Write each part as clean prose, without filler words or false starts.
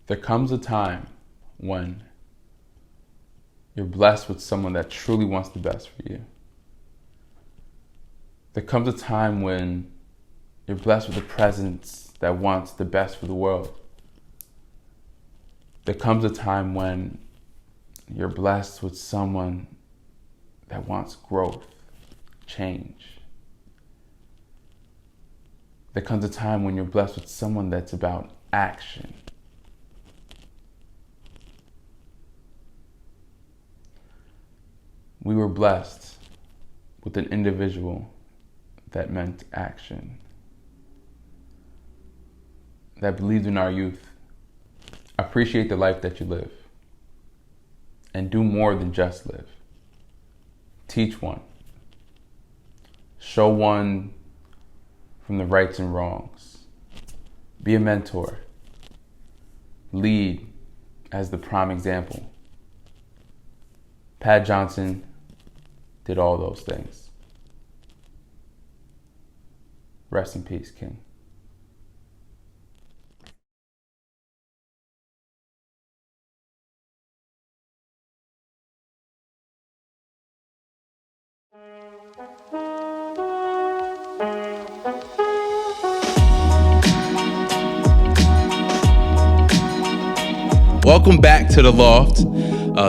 There comes a time when you're blessed with someone that truly wants the best for you. There comes a time when you're blessed with a presence that wants the best for the world. There comes a time when you're blessed with someone that wants growth, change. There comes a time when you're blessed with someone that's about action. We were blessed with an individual that meant action, that believed in our youth. Appreciate the life that you live and do more than just live. Teach one. Show one from the rights and wrongs. Be a mentor. Lead as the prime example. Pat Johnson did all those things. Rest in peace, King. Welcome back to the Loft.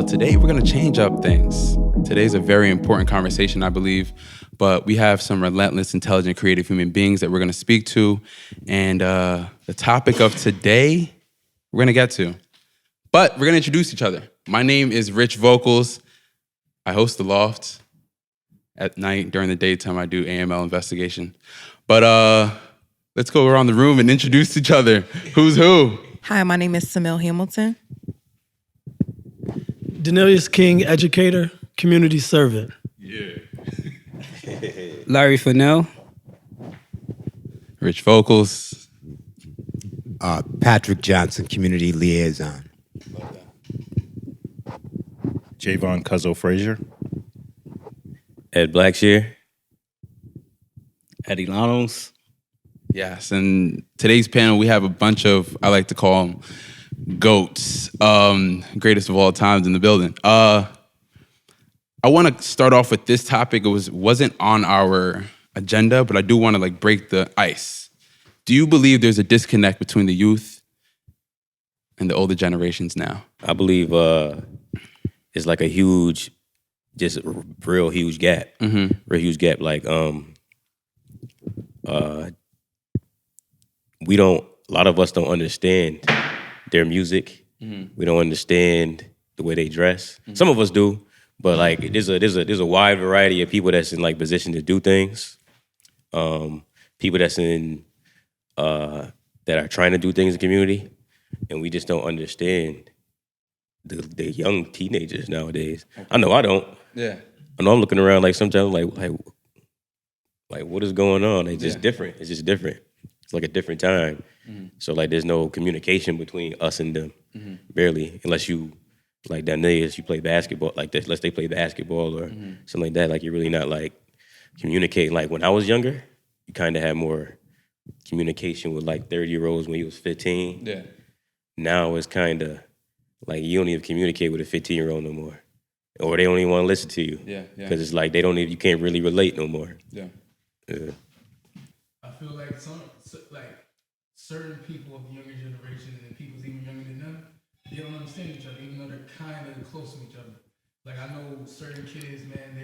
Today we're going to change up things. Today's a very important conversation, I believe, but we have some relentless, intelligent, creative human beings that we're going to speak to, and the topic of today we're going to get to. But we're going to introduce each other. My name is Rich Vocals. I host the Loft. At night, during the daytime, I do AML investigation. But let's go around the room and introduce each other. Who's who? Hi, my name is Samil Hamilton. Denelius King, educator, community servant. Yeah. Larry Fennell. Rich Vocals. Patrick Johnson, community liaison. Javon Cuzzo Frazier. Ed Blackshear. Eddie Lanos. Yes, and today's panel, we have a bunch of, I like to call them, GOATs, greatest of all times in the building. I want to start off with this topic. It wasn't on our agenda, but I do want to break the ice. Do you believe there's a disconnect between the youth and the older generations now? I believe it's like a huge, just real huge gap. Mm-hmm. Real huge gap. A lot of us don't understand their music. Mm-hmm. We don't understand the way they dress. Mm-hmm. Some of us do, but there's a wide variety of people that's in position to do things. People that's in that are trying to do things in the community, and we just don't understand the young teenagers nowadays. I know I don't. Yeah. I know I'm looking around sometimes like what is going on? It's just different. It's just different. It's like a different time. Mm-hmm. So there's no communication between us and them, mm-hmm. barely, unless you nowadays you play basketball unless they play basketball or mm-hmm. something like that. You're really not communicating. When I was younger, you kind of had more communication with 30-year-olds when you was 15. Yeah. Now it's kind of you don't even communicate with a 15-year-old no more, or they don't even want to listen to you. Yeah. Because it's they don't even, you can't really relate no more. Yeah. Yeah. I feel certain people of the younger generation and people even younger than them, they don't understand each other, even though they're kind of close to each other. I know certain kids, man,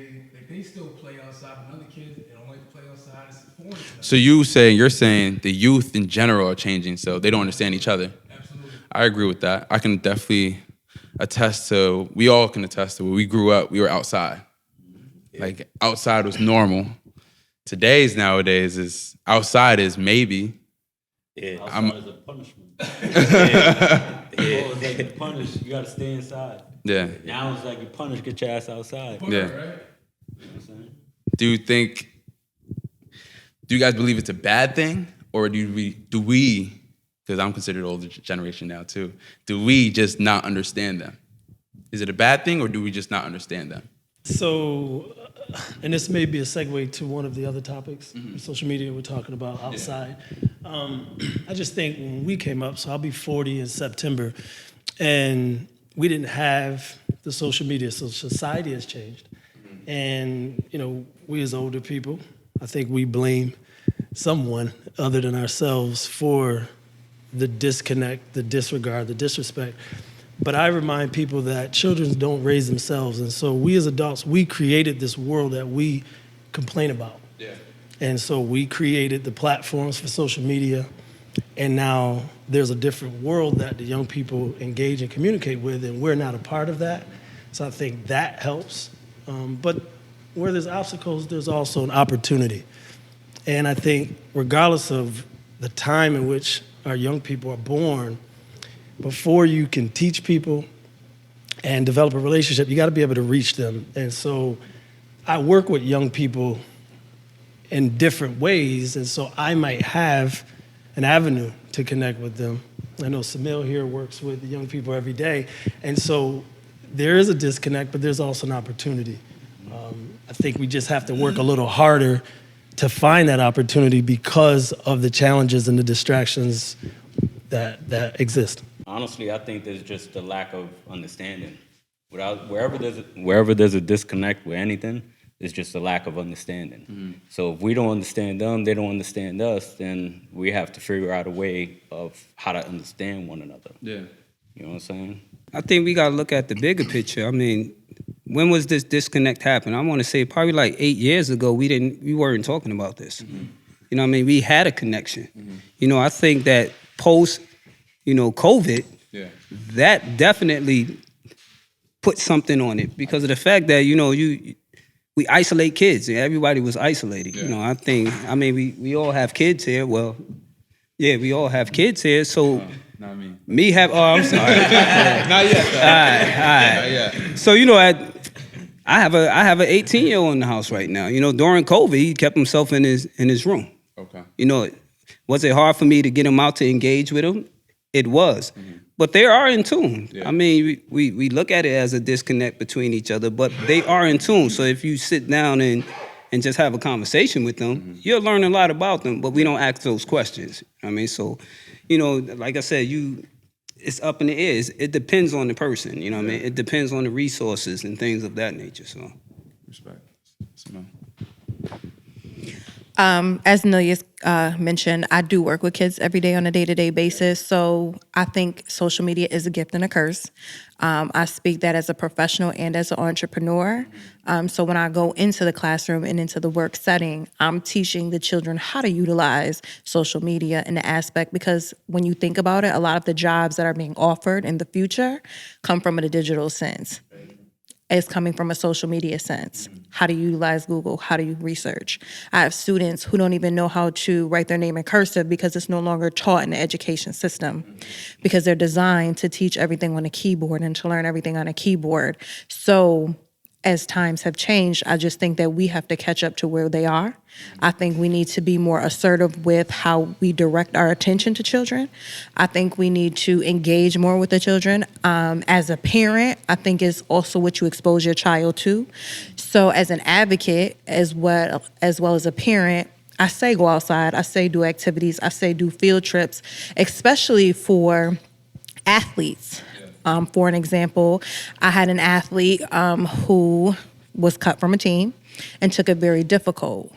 they still play outside, but other kids, they don't like to play outside. It's foreign to them. So you're saying the youth in general are changing, so they don't understand each other. Absolutely. I agree with that. I can definitely we all can attest to when we grew up, we were outside. Yeah. Outside was normal. Nowadays is outside is maybe. Yeah. Outside is a punishment. Yeah. It's you're punished, you gotta stay inside. Yeah. Now it's you're punished, get your ass outside. Yeah. Right? You know what I'm saying? Do you guys believe it's a bad thing? Or do we, because I'm considered older generation now too, do we just not understand them? Is it a bad thing or do we just not understand them? So, and this may be a segue to one of the other topics, social media we're talking about outside. I just think when we came up, so I'll be 40 in September, and we didn't have the social media, so society has changed. And, we as older people, I think we blame someone other than ourselves for the disconnect, the disregard, the disrespect. But I remind people that children don't raise themselves. And so we as adults, we created this world that we complain about. Yeah. And so we created the platforms for social media. And now there's a different world that the young people engage and communicate with, and we're not a part of that. So I think that helps. But where there's obstacles, there's also an opportunity. And I think regardless of the time in which our young people are born, before you can teach people and develop a relationship, you got to be able to reach them. And so I work with young people in different ways, and so I might have an avenue to connect with them. I know Samil here works with the young people every day, and so there is a disconnect, but there's also an opportunity. I think we just have to work a little harder to find that opportunity because of the challenges and the distractions that exist. Honestly, I think there's just a lack of understanding. Wherever there's a disconnect with anything, it's just a lack of understanding. So if we don't understand them, they don't understand us, then we have to figure out a way of how to understand one another. Yeah. You know what I'm saying? I think we got to look at the bigger picture. I mean, when was this disconnect happen? I want to say probably like 8 years ago, we weren't talking about this. You know what I mean? We had a connection. I think that post, COVID, that definitely put something on it because of the fact that, we isolate kids. Everybody was isolated. Yeah. We all have kids here. Well, yeah, we all have kids here. So Not me. I'm sorry. Not yet. Though. All right. Not yet. So, I have an 18-year-old in the house right now. During COVID, he kept himself in his room. Okay. Was it hard for me to get him out to engage with him? It was. But they are in tune. Yeah. I mean, we look at it as a disconnect between each other, but they are in tune. So if you sit down and just have a conversation with them, you'll learn a lot about them, but we don't ask those questions. I mean, so, like I said, it's up in the air. It depends on the person, what I mean? It depends on the resources and things of that nature, so. Respect. Simone. As Nilius mentioned, I do work with kids every day on a day-to-day basis. So I think social media is a gift and a curse. I speak that as a professional and as an entrepreneur. So when I go into the classroom and into the work setting, I'm teaching the children how to utilize social media in the aspect, because when you think about it, a lot of the jobs that are being offered in the future come from a digital sense. It's coming from a social media sense. How to utilize Google, how do you research? I have students who don't even know how to write their name in cursive because it's no longer taught in the education system, because they're designed to teach everything on a keyboard and to learn everything on a keyboard. So as times have changed, I just think that we have to catch up to where they are. I think we need to be more assertive with how we direct our attention to children. I think we need to engage more with the children. As a parent, I think it's also what you expose your child to. So as an advocate, as well as a parent, I say go outside, I say do activities, I say do field trips, especially for athletes. For an example, I had an athlete who was cut from a team and took it very difficult.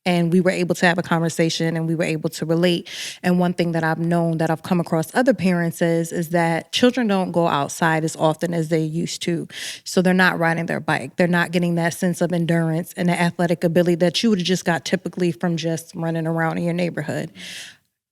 And we were able to have a conversation and we were able to relate. And one thing that I've known that I've come across other parents is that children don't go outside as often as they used to. So they're not riding their bike. They're not getting that sense of endurance and the athletic ability that you would have just got typically from just running around in your neighborhood.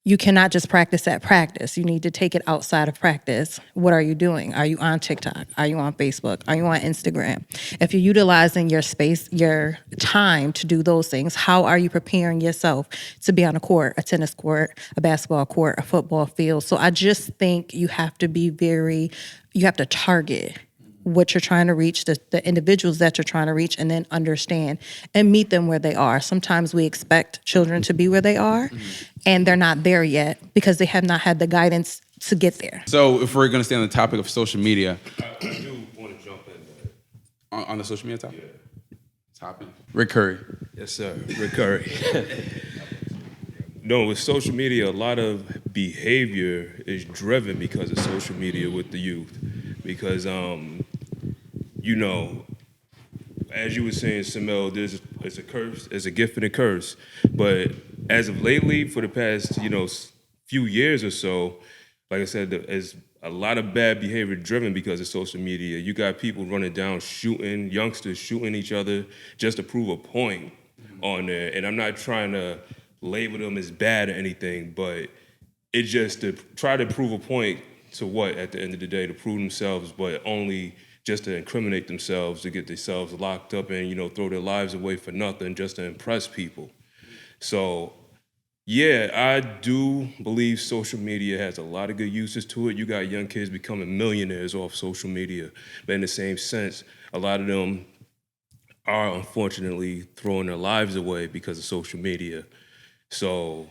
You cannot just practice at practice. You need to take it outside of practice. What are you doing? Are you on TikTok? Are you on Facebook? Are you on Instagram? If you're utilizing your space, your time to do those things, how are you preparing yourself to be on a court, a tennis court, a basketball court, a football field? So I just think you have to you have to target what you're trying to reach, the individuals that you're trying to reach, and then understand and meet them where they are. Sometimes we expect children to be where they are, and they're not there yet because they have not had the guidance to get there. So if we're going to stay on the topic of social media. I do want to jump in there. On the social media topic? Yeah. Topic. Rick Curry. Yes, sir. Rick Curry. No, with social media, a lot of behavior is driven because of social media with the youth. Because, you know, as you were saying, Samel, it's a curse, it's a gift and a curse. But as of lately, for the past, few years or so, like I said, there's a lot of bad behavior driven because of social media. You got people running down, youngsters shooting each other just to prove a point on there. And I'm not trying to label them as bad or anything, but it's just to try to prove a point to what at the end of the day, to prove themselves, but only just to incriminate themselves, to get themselves locked up and, throw their lives away for nothing just to impress people. So, yeah, I do believe social media has a lot of good uses to it. You got young kids becoming millionaires off social media. But in the same sense, a lot of them are unfortunately throwing their lives away because of social media. So,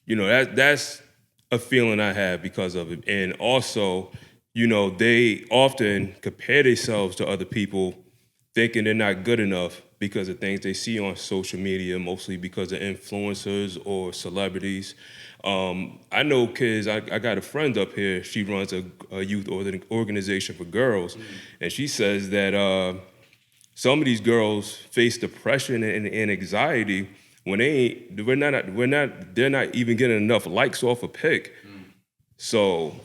that's a feeling I have because of it. And also, they often compare themselves to other people thinking they're not good enough because of things they see on social media, mostly because of influencers or celebrities. I know kids, I got a friend up here, she runs a youth organization for girls, and she says that some of these girls face depression and anxiety when they're not even getting enough likes off a pic. So,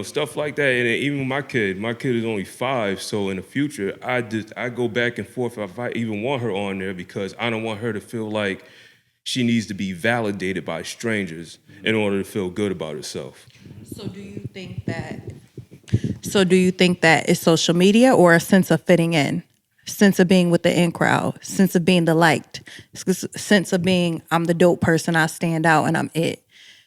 stuff like that. And even my kid is only 5. So in the future, I go back and forth if I even want her on there because I don't want her to feel like she needs to be validated by strangers in order to feel good about herself. So do you think that it's social media or a sense of fitting in? Sense of being with the in crowd, sense of being the liked, sense of being I'm the dope person, I stand out and I'm it.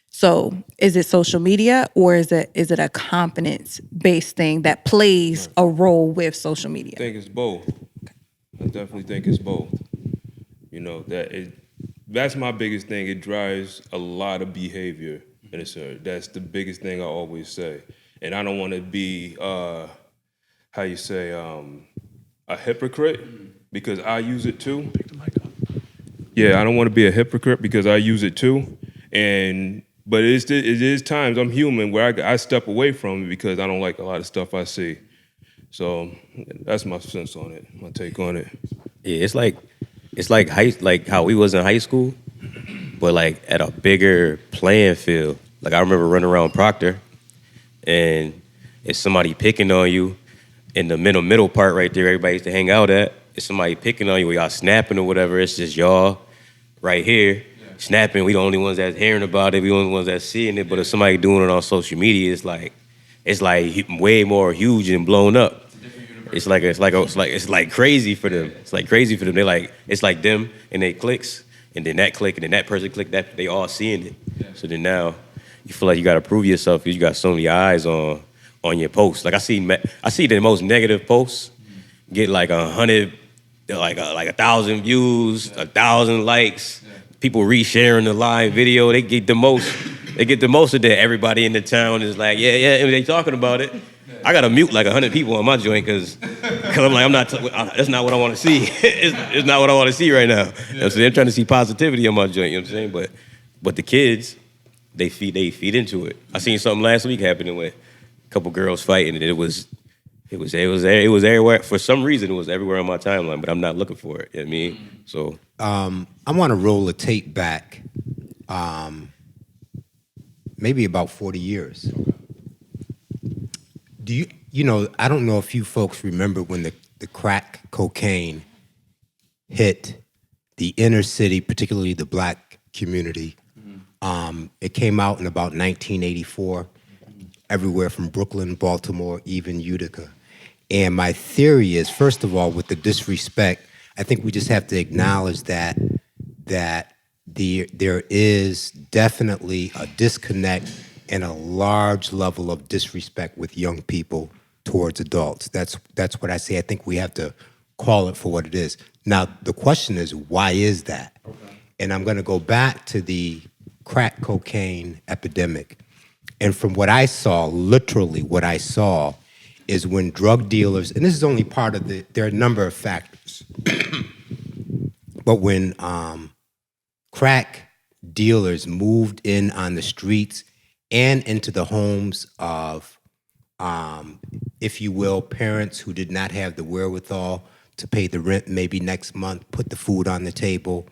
So is it social media or is it a confidence-based thing that plays a role with social media? I think it's both. I definitely think it's both. That's my biggest thing. It drives a lot of behavior in a certain. That's the biggest thing I always say. And I don't want to be, a hypocrite because I use it too. Pick the mic up. Yeah, I don't want to be a hypocrite because I use it too. But it is times I'm human where I step away from it because I don't like a lot of stuff I see. So that's my sense on it, my take on it. Yeah, it's like how we was in high school, but like at a bigger playing field. Like I remember running around Proctor, and if somebody picking on you in the middle part right there, everybody used to hang out at. If somebody picking on you, or y'all snapping or whatever, it's just y'all right here snapping. We the only ones that's hearing about it. We the only ones that's seeing it. But if somebody doing it on social media, it's like way more huge and blown up. It's like crazy for them. It's like crazy for them. It's like them and they clicks, and then that click, and then that person click. That they all seeing it. So then now you feel like you got to prove yourself because you got so many eyes on your posts. Like I see the most negative posts get like 100, like 1,000 views, 1,000 likes. People resharing the live video. They get the most of that. Everybody in the town is like, yeah, and they talking about it. I gotta mute like 100 people on my joint because I'm like, that's not what I want to see. it's not what I want to see right now. So they're trying to see positivity on my joint. You know what I'm saying? But the kids, they feed into it. I seen something last week happening with a couple girls fighting, and it was everywhere. For some reason, it was everywhere on my timeline, but I'm not looking for it. You know what I mean? So I want to roll a tape back, maybe about 40 years. I don't know if you folks remember when the crack cocaine hit the inner city, particularly the black community. It came out in about 1984, everywhere from Brooklyn, Baltimore, even Utica. And my theory is, first of all, with the disrespect, I think we just have to acknowledge that there is definitely a disconnect and a large level of disrespect with young people towards adults. That's what I say. I think we have to call it for what it is. Now, the question is, why is that? Okay. And I'm going to go back to the crack cocaine epidemic. And from what I saw, literally what I saw, is when drug dealers, and this is only part of there are a number of factors, but when crack dealers moved in on the streets and into the homes of, if you will, parents who did not have the wherewithal to pay the rent maybe next month, put the food on the table,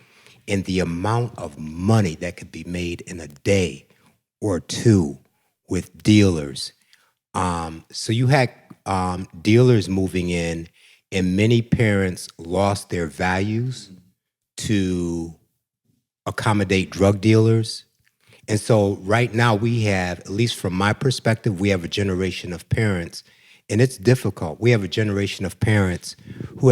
and the amount of money that could be made in a day or two with dealers. So you had dealers moving in, and many parents lost their values to accommodate drug dealers. And so right now we have, at least from my perspective, we have a generation of parents, and it's difficult. We have a generation of parents who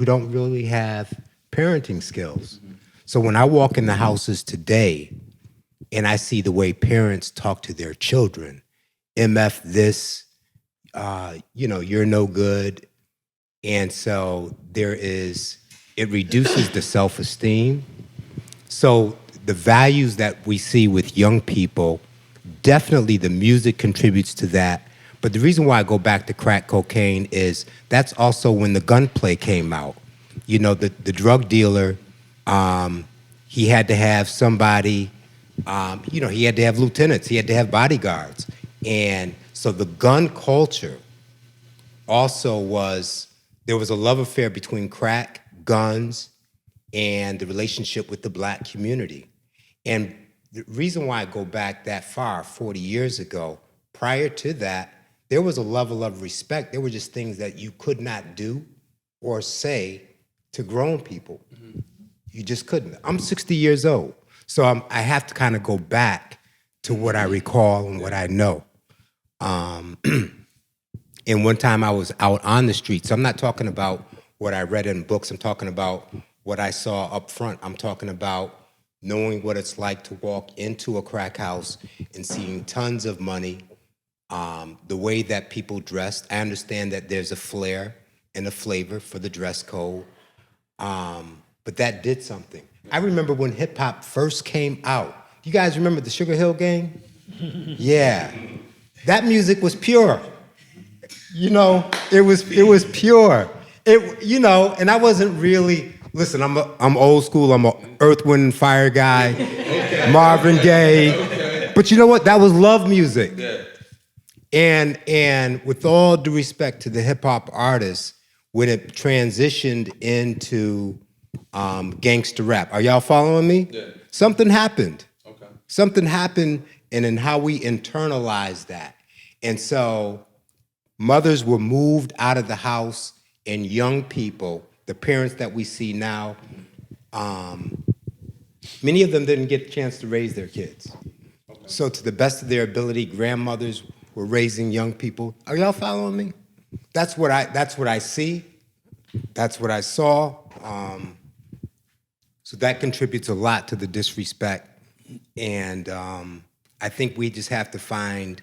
don't really have parenting skills. So when I walk in the houses today and I see the way parents talk to their children, MF this, you're no good. And so it reduces the self-esteem. So the values that we see with young people, definitely the music contributes to that. But the reason why I go back to crack cocaine is that's also when the gunplay came out. The drug dealer, he had to have somebody, he had to have lieutenants, he had to have bodyguards. And so the gun culture also there was a love affair between crack, guns, and the relationship with the black community. And the reason why I go back that far, 40 years ago, prior to that, there was a level of respect. There were just things that you could not do or say to grown people. You just couldn't. I'm 60 years old, so I have to kind of go back to what I recall and what I know. And one time I was out on the streets. So I'm not talking about what I read in books. I'm talking about what I saw up front. I'm talking about knowing what it's like to walk into a crack house and seeing tons of money, the way that people dressed. I understand that there's a flair and a flavor for the dress code, but that did something. I remember when hip hop first came out. You guys remember the Sugar Hill Gang? Yeah. That music was pure. It was pure. And I wasn't really, listen, I'm old school. I'm an Earth, Wind, and Fire guy, okay. Marvin Gaye. Okay. But you know what? That was love music. Yeah. And with all due respect to the hip hop artists, when it transitioned into gangster rap, are y'all following me? Yeah. Something happened. Okay. Something happened in how we internalized that. And so mothers were moved out of the house, and young people, the parents that we see now, many of them didn't get a chance to raise their kids. Okay. So to the best of their ability, grandmothers were raising young people. Are y'all following me? That's what I see. That's what I saw. So that contributes a lot to the disrespect. And I think we just have to find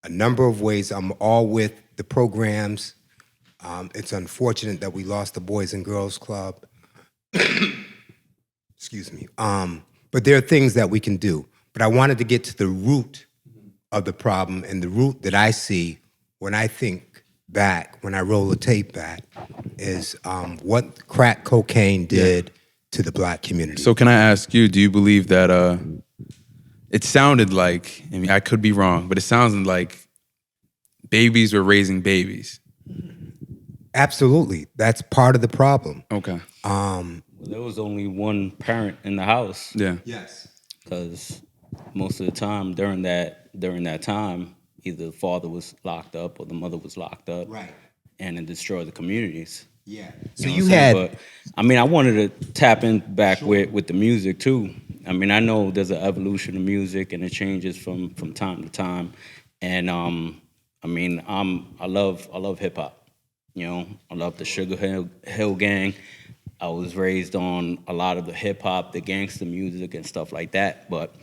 a number of ways. I'm all with the programs. It's unfortunate that we lost the Boys and Girls Club. Excuse me. But there are things that we can do. But I wanted to get to the root of the problem, and the root that I see when I think back, when I roll the tape back, is what crack cocaine did to the black community. So can I ask you, do you believe that it sounded like, I could be wrong, but it sounded like babies were raising babies? Absolutely. That's part of the problem. Okay. There was only one parent in the house. Yeah. Yes. Because most of the time during that time, either the father was locked up or the mother was locked up. Right. And it destroyed the communities. Yeah. So you had. But, I wanted to tap in back with the music too. I know there's an evolution of music and it changes from time to time. And I love hip hop. I love the Sugar Hill Gang. I was raised on a lot of the hip hop, the gangster music and stuff like that. But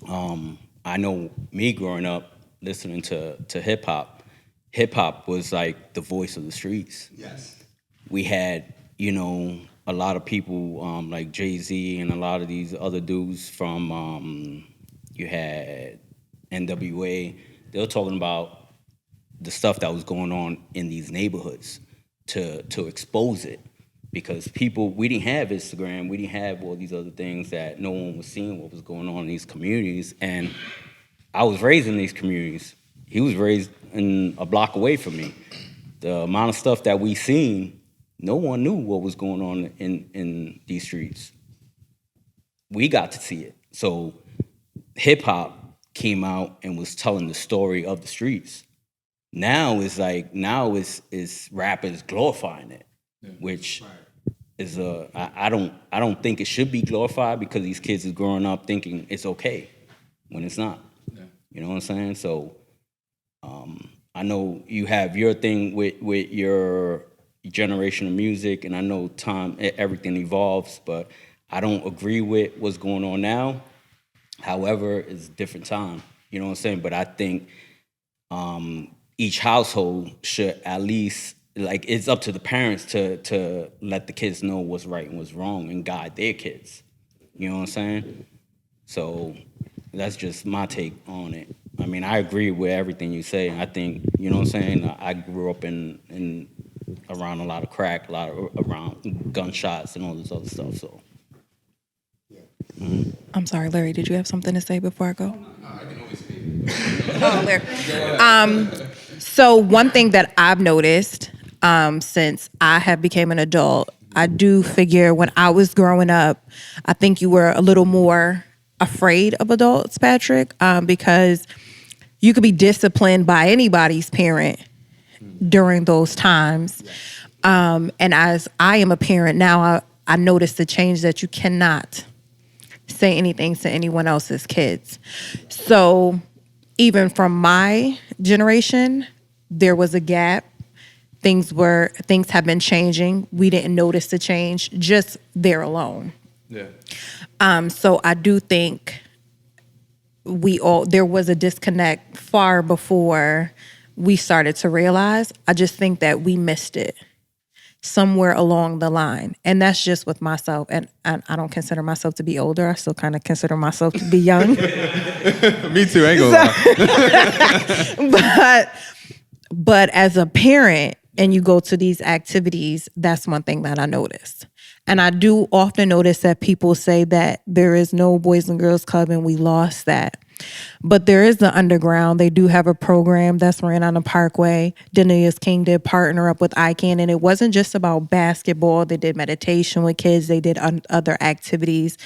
I know me growing up listening to hip hop. Hip hop was like the voice of the streets. Yes. We had, a lot of people like Jay-Z and a lot of these other dudes from, you had NWA. They were talking about the stuff that was going on in these neighborhoods to expose it. Because we didn't have Instagram, we didn't have all these other things that no one was seeing what was going on in these communities. And I was raised in these communities. He was raised in a block away from me. The amount of stuff that we seen, no one knew what was going on in these streets. We got to see it. So hip hop came out and was telling the story of the streets. Now it's rappers glorifying it, which is I don't think it should be glorified, because these kids is growing up thinking it's okay when it's not. Yeah. You know what I'm saying? So I know you have your thing with your generation of music, and I know everything evolves, but I don't agree with what's going on now. However, it's a different time. You know what I'm saying? But I think each household should at least, like, it's up to the parents to let the kids know what's right and what's wrong and guide their kids. You know what I'm saying? So that's just my take on it. I mean, I agree with everything you say. I think, you know what I'm saying, I grew up in around a lot of crack, around gunshots and all this other stuff, so. I'm sorry, Larry, did you have something to say before I go? I can always speak. Oh, Larry. So one thing that I've noticed since I have become an adult, I do figure when I was growing up, I think you were a little more afraid of adults, Patrick, because you could be disciplined by anybody's parent during those times. And as I am a parent now, I noticed the change that you cannot say anything to anyone else's kids. So even from my generation, there was a gap. Things have been changing. We didn't notice the change just there alone. Yeah. So I do think there was a disconnect far before we started to realize. I just think that we missed it somewhere along the line. And that's just with myself. And I don't consider myself to be older. I still kind of consider myself to be young. Me too, I ain't gonna lie. But as a parent, and you go to these activities, that's one thing that I noticed. And I do often notice that people say that there is no Boys and Girls Club and we lost that. But there is the underground. They do have a program that's ran on the Parkway. Denia's King did partner up with ICANN, and it wasn't just about basketball. They did meditation with kids. They did other activities.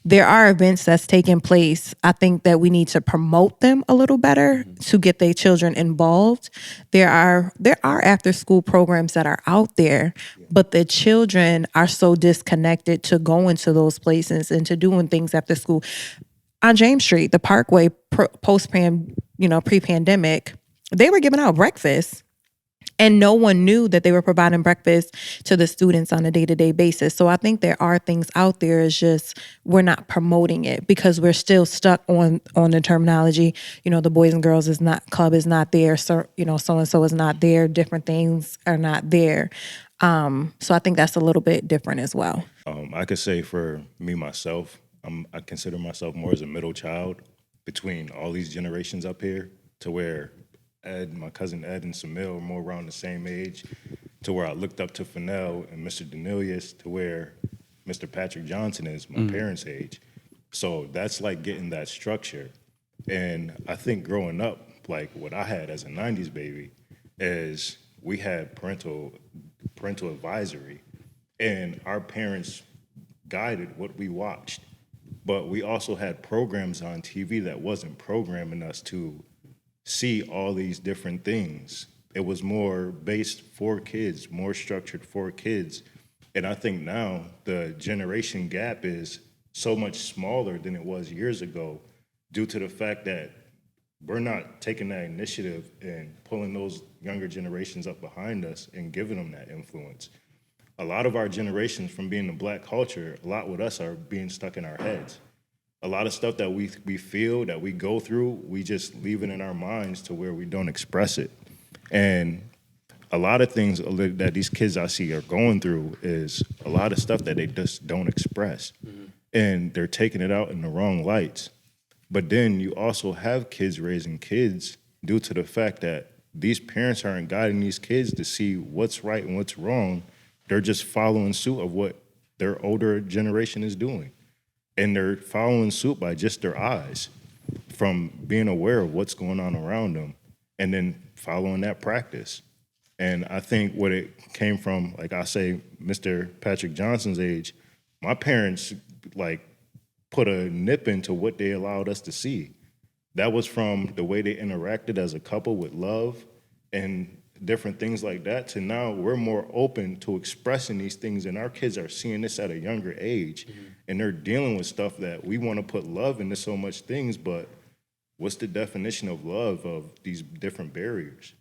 There are events that's taking place. I think that we need to promote them a little better to get their children involved. There are after school programs that are out there, but the children are so disconnected to going to those places and to doing things after school. On James Street, the Parkway, pre-pandemic, they were giving out breakfast, and no one knew that they were providing breakfast to the students on a day-to-day basis. So I think there are things out there. It's just we're not promoting it because we're still stuck on the terminology. The Boys and Girls Club is not there. So so-and-so is not there. Different things are not there. So I think that's a little bit different as well. I could say for me, myself, I consider myself more as a middle child between all these generations up here, to where my cousin Ed and Samil are more around the same age, to where I looked up to Fennell and Mr. Danilius, to where Mr. Patrick Johnson is my parents' age. So that's like getting that structure. And I think growing up, like what I had as a 90s baby, is we had parental advisory, and our parents guided what we watched. But we also had programs on TV that wasn't programming us to see all these different things. It was more based for kids, more structured for kids. And I think now the generation gap is so much smaller than it was years ago, due to the fact that we're not taking that initiative and pulling those younger generations up behind us and giving them that influence. A lot of our generations, from being the Black culture, a lot with us are being stuck in our heads. A lot of stuff that we feel, that we go through, we just leave it in our minds to where we don't express it. And a lot of things that these kids I see are going through is a lot of stuff that they just don't express. And they're taking it out in the wrong lights. But then you also have kids raising kids due to the fact that these parents aren't guiding these kids to see what's right and what's wrong. They're just following suit of what their older generation is doing. And they're following suit by just their eyes from being aware of what's going on around them and then following that practice. And I think what it came from, like I say, Mr. Patrick Johnson's age, my parents like put a nip into what they allowed us to see. That was from the way they interacted as a couple with love and different things like that to now we're more open to expressing these things, and our kids are seeing this at a younger age, and they're dealing with stuff that we want to put love into so much things, but what's the definition of love of these different barriers?